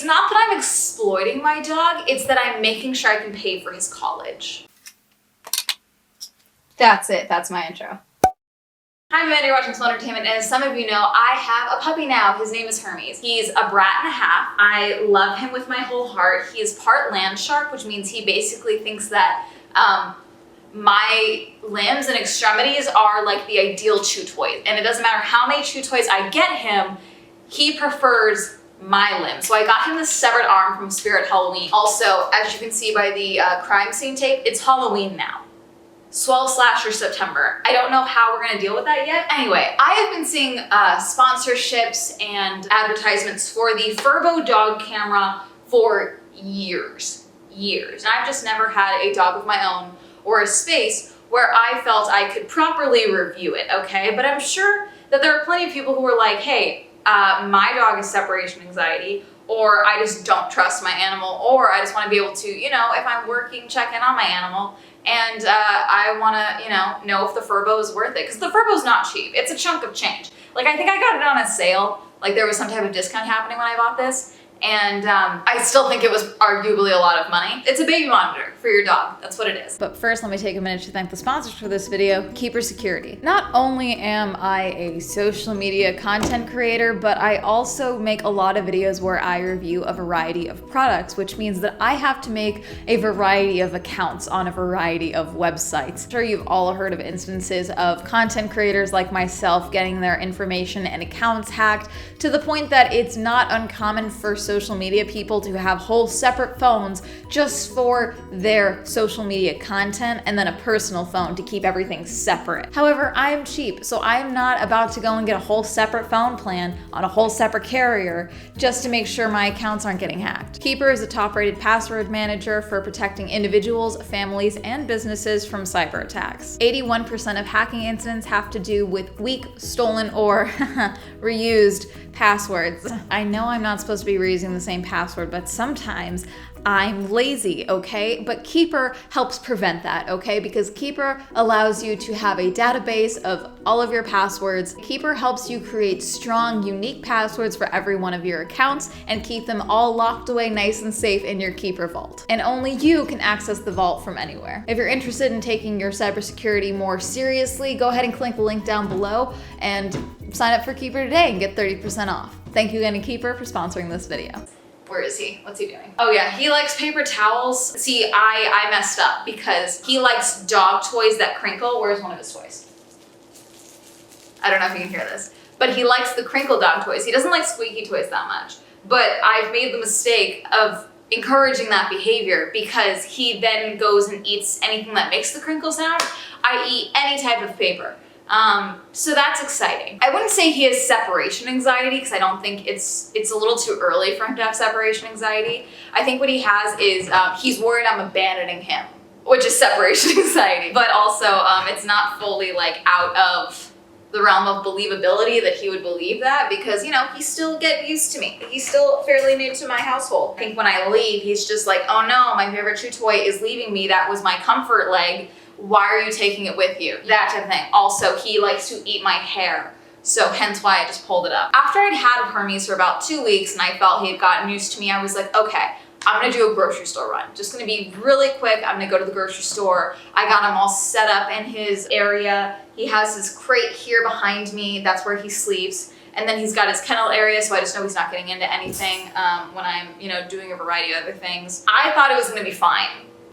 not that I'm exploiting my dog, it's that I'm making sure I can pay for his college. That's it. That's my intro. Hi, I'm Amanda, you're watching Swell Entertainment, and as some of you know, I have a puppy now. His name is Hermes. He's a brat and a half. I love him with my whole heart. He is part land shark, which means he basically thinks that my limbs and extremities are like the ideal chew toys. And it doesn't matter how many chew toys I get him, he prefers my limbs. So I got him this severed arm from Spirit Halloween. Also, as you can see by the crime scene tape, it's Halloween now. Swell Slasher September. I don't know how we're gonna deal with that yet. Anyway, I have been seeing sponsorships and advertisements for the Furbo dog camera for years. And I've just never had a dog of my own or a space where I felt I could properly review it, okay? But I'm sure that there are plenty of people who are like, hey, my dog has separation anxiety, or I just don't trust my animal, or I just wanna be able to, you know, if I'm working, check in on my animal. And I wanna, know if the Furbo is worth it. Because the Furbo's not cheap. It's a chunk of change. Like, I think I got it on a sale. Like, there was some type of discount happening when I bought this. And I still think it was arguably a lot of money. It's a baby monitor for your dog. That's what it is. But first, let me take a minute to thank the sponsors for this video, Keeper Security. Not only am I a social media content creator, but I also make a lot of videos where I review a variety of products, which means that I have to make a variety of accounts on a variety of websites. I'm sure you've all heard of instances of content creators like myself getting their information and accounts hacked to the point that it's not uncommon for social media people to have whole separate phones just for their social media content and then a personal phone to keep everything separate. However, I am cheap, so I am not about to go and get a whole separate phone plan on a whole separate carrier just to make sure my accounts aren't getting hacked. Keeper is a top-rated password manager for protecting individuals, families, and businesses from cyber attacks. 81% of hacking incidents have to do with weak, stolen, or reused passwords. I know I'm not supposed to be reusing the same password, but sometimes I'm lazy, okay? But Keeper helps prevent that, okay? Because Keeper allows you to have a database of all of your passwords. Keeper helps you create strong, unique passwords for every one of your accounts and keep them all locked away nice and safe in your Keeper vault. And only you can access the vault from anywhere. If you're interested in taking your cybersecurity more seriously, go ahead and click the link down below and sign up for Keeper today and get 30% off. Thank you again to Keeper for sponsoring this video. Where is he? What's he doing? Oh yeah, he likes paper towels. See, I messed up because he likes dog toys that crinkle. Where's one of his toys? I don't know if you can hear this, but he likes the crinkle dog toys. He doesn't like squeaky toys that much, but I've made the mistake of encouraging that behavior because he then goes and eats anything that makes the crinkle sound, i.e. any type of paper. So that's exciting. I wouldn't say he has separation anxiety because I don't think it's a little too early for him to have separation anxiety. I think what he has is he's worried I'm abandoning him, which is separation anxiety. But also it's not fully like out of the realm of believability that he would believe that because, he still get used to me. He's still fairly new to my household. I think when I leave, he's just like, oh no, my favorite chew toy is leaving me. That was my comfort leg. Why are you taking it with you? That type of thing. Also, he likes to eat my hair, so hence why I just pulled it up. After I'd had Hermes for about 2 weeks and I felt he had gotten used to me, I was like, okay, I'm gonna do a grocery store run. Just gonna be really quick. I'm gonna go to the grocery store. I got him all set up in his area. He has his crate here behind me. That's where he sleeps. And then he's got his kennel area, so I just know he's not getting into anything when I'm, doing a variety of other things. I thought it was gonna be fine.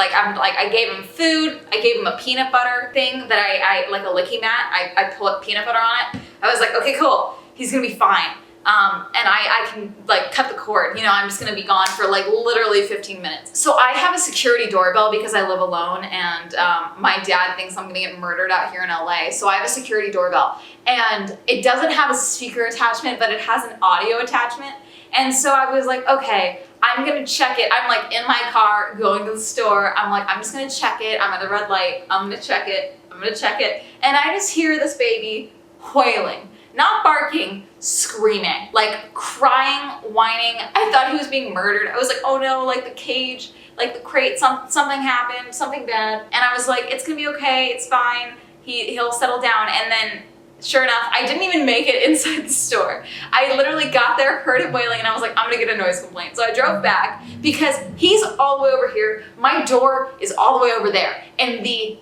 I gave him food, I gave him a peanut butter thing that I like a licky mat, I put peanut butter on it. I was like, okay, cool, he's gonna be fine. And I can cut the cord, I'm just gonna be gone for literally 15 minutes. So I have a security doorbell because I live alone and my dad thinks I'm gonna get murdered out here in LA. So I have a security doorbell and it doesn't have a speaker attachment, but it has an audio attachment. And so I was like, okay, I'm gonna check it. I'm in my car going to the store. I'm just gonna check it. I'm at the red light. I'm gonna check it. And I just hear this baby wailing, not barking, screaming, crying, whining. I thought he was being murdered. I was like, oh no, the cage, the crate, something happened, something bad. And I was like, it's gonna be okay. It's fine. He'll settle down. And then Sure enough, I didn't even make it inside the store. I literally got there, heard him wailing, and I was like, I'm gonna get a noise complaint. So I drove back because he's all the way over here. My door is all the way over there. And the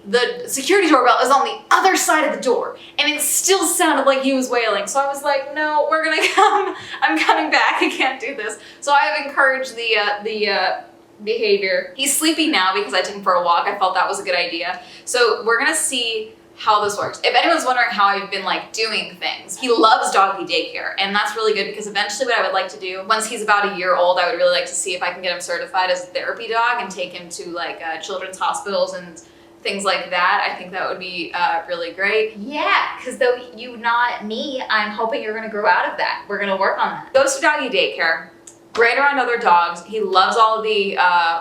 security doorbell is on the other side of the door. And it still sounded like he was wailing. So I was like, no, we're gonna come. I'm coming back. I can't do this. So I have encouraged the behavior. He's sleeping now because I took him for a walk. I felt that was a good idea. So we're gonna see how this works. If anyone's wondering how I've been like doing things, he loves doggy daycare, and that's really good because eventually what I would like to do, once he's about a year old, I would really like to see if I can get him certified as a therapy dog and take him to like children's hospitals and things like that. I think that would be really great. Yeah, because though you not me, I'm hoping you're gonna grow out of that. We're gonna work on that. Goes to doggy daycare. Great around other dogs. He loves all of the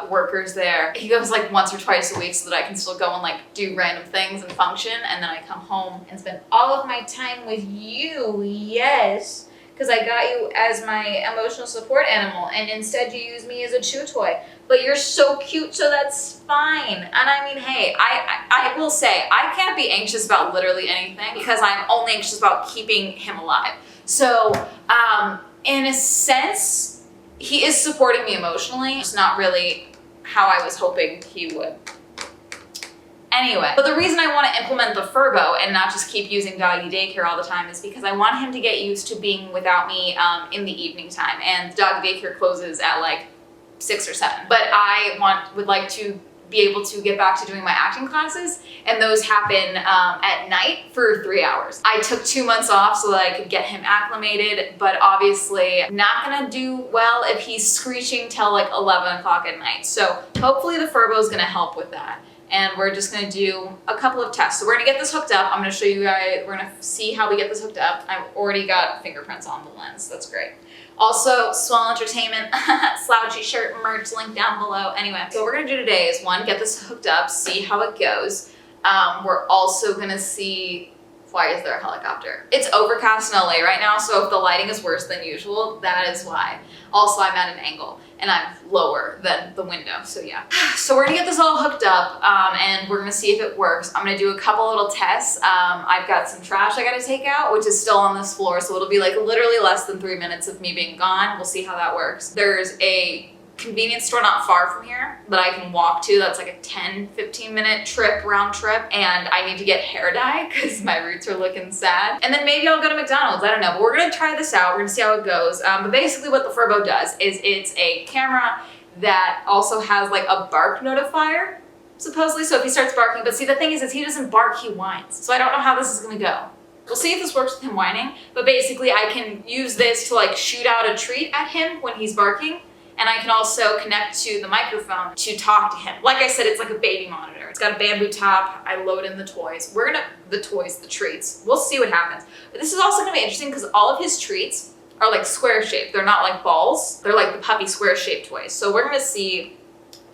workers there. He goes like once or twice a week so that I can still go and like do random things and function, and then I come home and spend all of my time with you. Yes, because I got you as my emotional support animal, and instead you use me as a chew toy. But you're so cute, so that's fine. And I mean, hey, I will say, I can't be anxious about literally anything because I'm only anxious about keeping him alive. So in a sense, he is supporting me emotionally. It's not really how I was hoping he would. Anyway, but the reason I want to implement the Furbo and not just keep using doggy daycare all the time is because I want him to get used to being without me in the evening time. And doggy daycare closes at like 6 or 7. But I would like to be able to get back to doing my acting classes, and those happen at night for 3 hours. I took 2 months off so that I could get him acclimated, but obviously not gonna do well if he's screeching till like 11 o'clock at night. So hopefully the Furbo is gonna help with that. And we're just gonna do a couple of tests. So we're gonna get this hooked up. I'm gonna show you guys, we're gonna see how we get this hooked up. I've already got fingerprints on the lens, that's great. Also, Swell Entertainment, slouchy shirt merch, link down below. Anyway, so what we're gonna do today is one, get this hooked up, see how it goes. We're also gonna see, why is there a helicopter? It's overcast in LA right now, so if the lighting is worse than usual, that is why. Also, I'm at an angle and I'm lower than the window, so yeah. So we're gonna get this all hooked up and we're gonna see if it works. I'm gonna do a couple little tests. I've got some trash I gotta take out, which is still on this floor, so it'll be like literally less than 3 minutes of me being gone. We'll see how that works. There's a convenience store not far from here that I can walk to. That's like a 10-15 minute round trip, and I need to get hair dye because my roots are looking sad. And then maybe I'll go to McDonald's, I don't know, but we're gonna try this out. We're gonna see how it goes. But basically what the Furbo does is it's a camera that also has like a bark notifier, supposedly, so if he starts barking, but see the thing is he doesn't bark, he whines. So I don't know how this is gonna go. We'll see if this works with him whining, but basically I can use this to like shoot out a treat at him when he's barking, and I can also connect to the microphone to talk to him. Like I said, it's like a baby monitor. It's got a bamboo top. I load in the toys. The treats. We'll see what happens. But this is also gonna be interesting because all of his treats are like square shaped. They're not like balls. They're like the puppy square shaped toys. So we're gonna see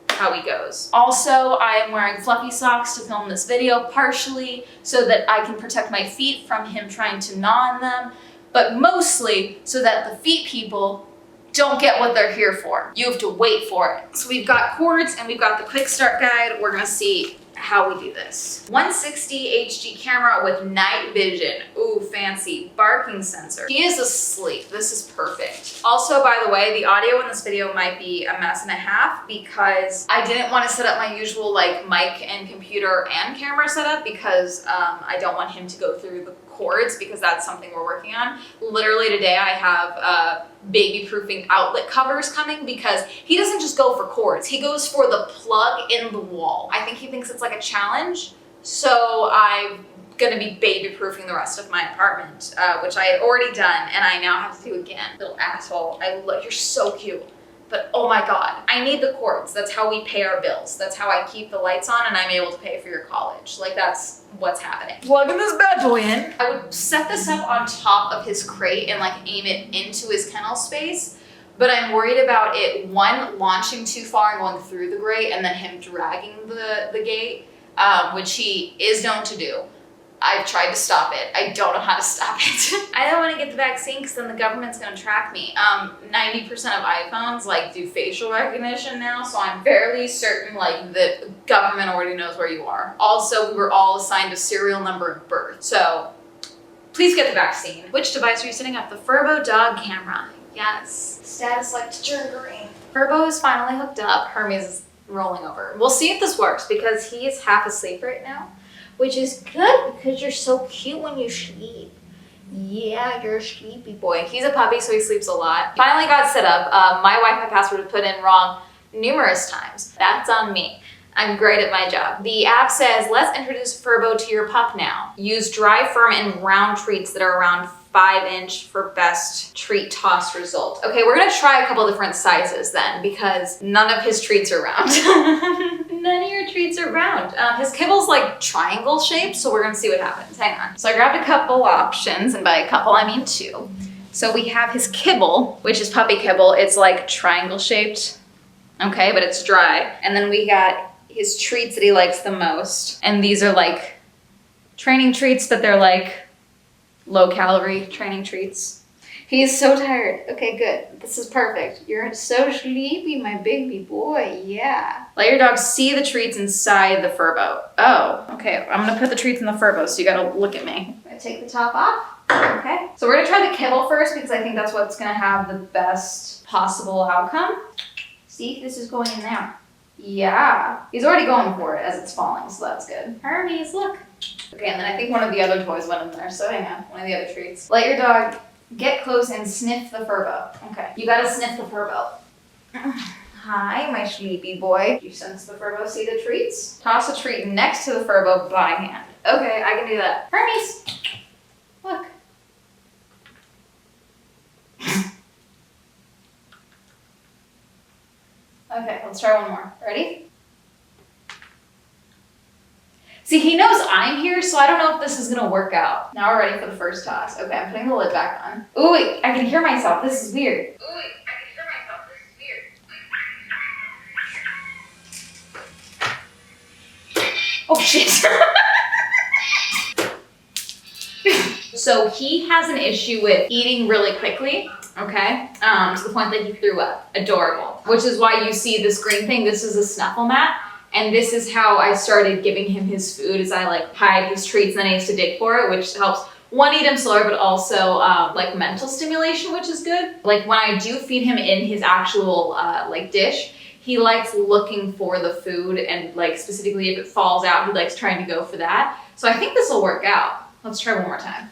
how he goes. Also, I am wearing fluffy socks to film this video, partially so that I can protect my feet from him trying to gnaw on them, but mostly so that the feet people don't get what they're here for. You have to wait for it. So we've got cords and we've got the quick start guide. We're gonna see how we do this. 160 HD camera with night vision. Ooh, fancy. Barking sensor. He is asleep. This is perfect. Also, by the way, the audio in this video might be a mess and a half because I didn't want to set up my usual like mic and computer and camera setup because I don't want him to go through the cords because that's something we're working on. Literally today I have baby proofing outlet covers coming because he doesn't just go for cords, he goes for the plug in the wall. I think he thinks it's like a challenge, so I'm gonna be baby proofing the rest of my apartment, which I had already done and I now have to do again. Little asshole, you're so cute. But oh my God, I need the cords. That's how we pay our bills. That's how I keep the lights on and I'm able to pay for your college. Like that's what's happening. Plugging this bad boy in. I would set this up on top of his crate and like aim it into his kennel space. But I'm worried about it, one, launching too far and going through the grate and then him dragging the gate, which he is known to do. I've tried to stop it. I don't know how to stop it. I don't want to get the vaccine because then the government's going to track me. 90% of iPhones like do facial recognition now, so I'm fairly certain like the government already knows where you are. Also, we were all assigned a serial number of birth, so Please get the vaccine. Which device are you sitting at? The Furbo dog camera. Yes. Status like to turn green. Furbo is finally hooked up. Hermes is rolling over. We'll see if this works because he is half asleep right now, which is good because you're so cute when you sleep. Yeah, you're a sleepy boy. He's a puppy, so he sleeps a lot. Finally got set up. My Wi-Fi password was put in wrong numerous times. That's on me. I'm great at my job. The app says, let's introduce Furbo to your pup now. Use dry, firm, and round treats that are around 5-inch for best treat toss result. Okay, we're gonna try a couple different sizes then because none of his treats are round. None of your treats are round. His kibble's like triangle shaped, so we're gonna see what happens. Hang on. So I grabbed a couple options, and by a couple I mean 2. So we have his kibble, which is puppy kibble. It's like triangle shaped, okay, but it's dry. And then we got his treats that he likes the most. And these are like training treats, but they're like low calorie training treats. He's so tired. Okay, good. This is perfect. You're so sleepy, my baby boy. Yeah. Let your dog see the treats inside the Furbo. Oh, okay. I'm gonna put the treats in the Furbo, so you gotta look at me. I'm gonna take the top off. Okay. So we're gonna try the kibble first because I think that's what's gonna have the best possible outcome. See, this is going in there. Yeah. He's already going for it as it's falling, so that's good. Hermes, look. Okay, and then I think one of the other toys went in there, so hang on. One of the other treats. Let your dog get close and sniff the Furbo. Okay. You gotta sniff the Furbo. Hi, my sleepy boy. You sense the Furbo, see the treats? Toss a treat next to the Furbo by hand. Okay, I can do that. Hermes, look. Okay, let's try one more. Ready? See, he knows I'm here, so I don't know if this is gonna work out. Now we're ready for the first toss. Okay, I'm putting the lid back on. Ooh, wait, I can hear myself. This is weird. Ooh, wait, I can hear myself. This is weird. Oh, shit. So he has an issue with eating really quickly, okay? To the point that he threw up. Adorable. Which is why you see this green thing. This is a snuffle mat. And this is how I started giving him his food, is I like hide his treats and then he has to dig for it, which helps one, eat him slower, but also like mental stimulation, which is good. Like when I do feed him in his actual like dish, he likes looking for the food, and like specifically if it falls out, he likes trying to go for that. So I think this will work out. Let's try one more time.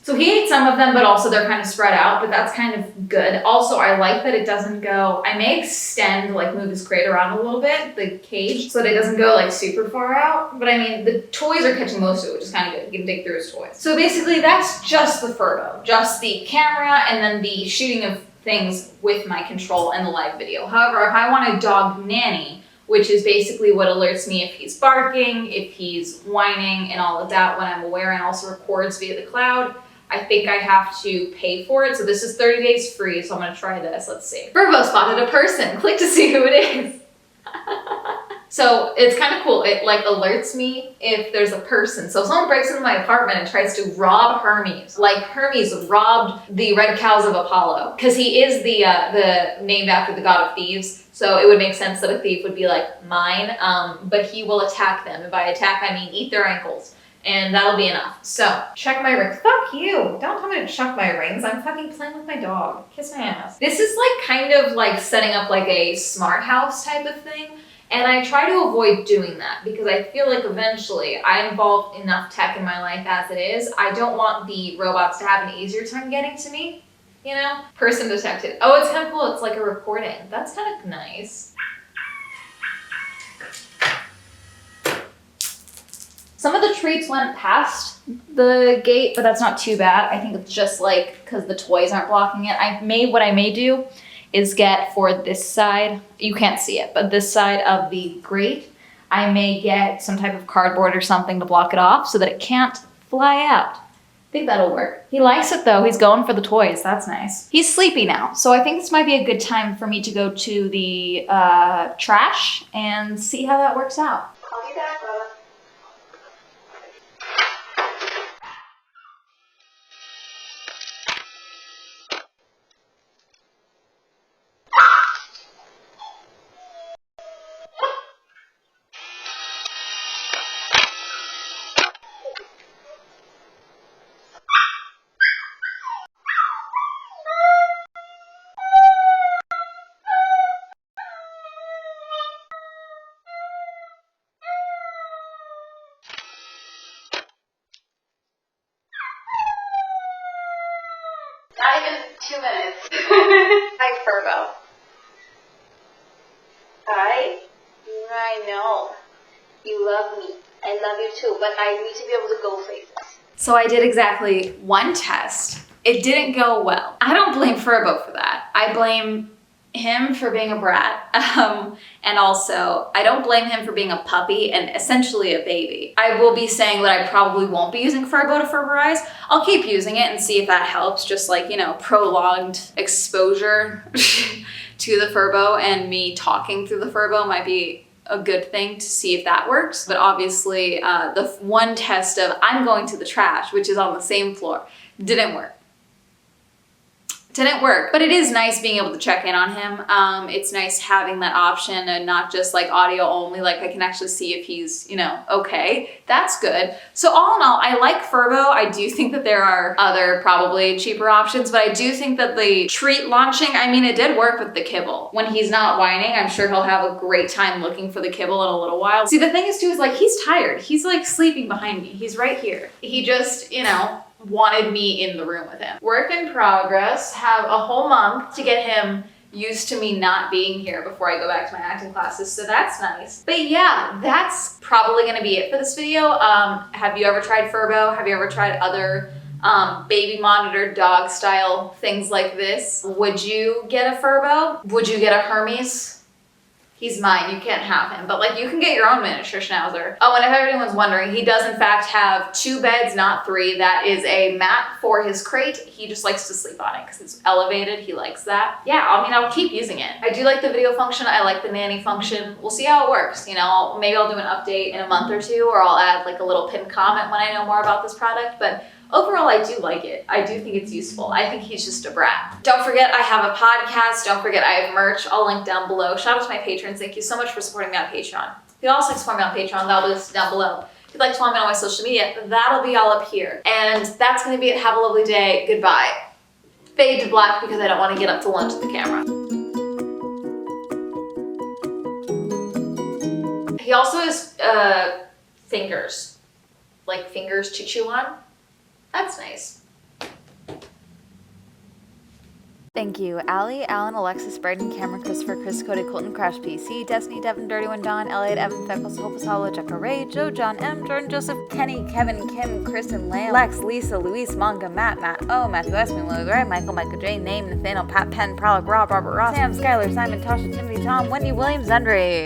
So he ate some of them, but also they're kind of spread out, but that's kind of good. Also, I like that it doesn't go, I may extend, like move his crate around a little bit, the cage, so that it doesn't go like super far out. But I mean, the toys are catching most of it, which is kind of good. You can dig through his toys. So basically that's just the Furbo, just the camera and then the shooting of things with my control and the live video. However, if I want a dog nanny, which is basically what alerts me if he's barking, if he's whining and all of that when I'm aware, and also records via the cloud, I think I have to pay for it. So this is 30 days free, so I'm gonna try this. Let's see. Furbo spotted a person. Click to see who it is. So it's kind of cool. It like alerts me if there's a person. So if someone breaks into my apartment and tries to rob Hermes, like Hermes robbed the red cows of Apollo, because he is the named after the god of thieves. So it would make sense that a thief would be like mine, but he will attack them. And by attack, I mean eat their ankles. And that'll be enough. So, check my rings. Fuck you. Don't tell me to check my rings. I'm fucking playing with my dog. Kiss my ass. This is like kind of like setting up like a smart house type of thing. And I try to avoid doing that because I feel like eventually I involve enough tech in my life as it is. I don't want the robots to have an easier time getting to me. You know? Person detected. Oh, it's kind of cool. It's like a recording. That's kind of nice. Some of the treats went past the gate, but that's not too bad. I think it's just like because the toys aren't blocking it. What I may do is get for this side, you can't see it, but this side of the grate, I may get some type of cardboard or something to block it off so that it can't fly out. I think that'll work. He likes it though. He's going for the toys. That's nice. He's sleepy now, so I think this might be a good time for me to go to the trash and see how that works out. I'll be back, brother. Not even 2 minutes. Hi, Furbo. Hi. I know. You love me. I love you too, but I need to be able to go places. So I did exactly one test. It didn't go well. I don't blame Furbo for that. I blame him for being a brat. And also, I don't blame him for being a puppy and essentially a baby. I will be saying that I probably won't be using Furbo to Furberize. I'll keep using it and see if that helps. Just like, you know, prolonged exposure to the Furbo and me talking through the Furbo might be a good thing to see if that works. But obviously, the one test of I'm going to the trash, which is on the same floor, didn't work. Didn't work, but it is nice being able to check in on him. It's nice having that option and not just like audio only, like I can actually see if he's, you know, okay. That's good. So all in all, I like Furbo. I do think that there are other probably cheaper options, but I do think that the treat launching, I mean, it did work with the kibble. When he's not whining, I'm sure he'll have a great time looking for the kibble in a little while. See, the thing is too, is like, he's tired. He's like sleeping behind me. He's right here. He just, you know, wanted me in the room with him. Work in progress. Have a whole month to get him used to me not being here before I go back to my acting classes, so that's nice. But yeah, that's probably gonna be it for this video. Have you ever tried Furbo? Have you ever tried other baby monitor dog style things like this? Would you get a Furbo? Would you get a Hermes? He's mine, you can't have him, but like you can get your own miniature schnauzer. Oh, and if anyone's wondering, he does in fact have 2 beds, not 3. That is a mat for his crate. He just likes to sleep on it because it's elevated, he likes that. Yeah, I mean, I'll keep using it. I do like the video function, I like the nanny function. We'll see how it works, you know, maybe I'll do an update in a month or 2, or I'll add like a little pinned comment when I know more about this product, but overall, I do like it. I do think it's useful. I think he's just a brat. Don't forget, I have a podcast. Don't forget, I have merch. I'll link down below. Shout out to my patrons. Thank you so much for supporting me on Patreon. If you'd also like to support me on Patreon, that'll be listed down below. If you'd like to follow me on my social media, that'll be all up here. And that's going to be it. Have a lovely day. Goodbye. Fade to black because I don't want to get up to lunch with the camera. He also has fingers. Like fingers to chew on. That's nice. Thank you, Allie, Alan, Alexis, Braden, Cameron, Christopher, Chris, Cody, Colton, Crash PC, Destiny, Devin, Dirty One, Don, Elliot, Evan, Feckles, Hopeless Hollow, Jekka Ray, Joe, John, M, Jordan, Joseph, Kenny, Kevin, Kim, Kristen, Lamb, Lex, Lisa, Luis, Manga, Matt, O, Matthew S, Willow, Ray, Michael J, Name, Nathaniel, Pat, Penn, Prolic, Rob, Robert, Ross, Sam, Skylar, Simon, Tasha, Timothy, Tom, Wendy, Williams, Andre.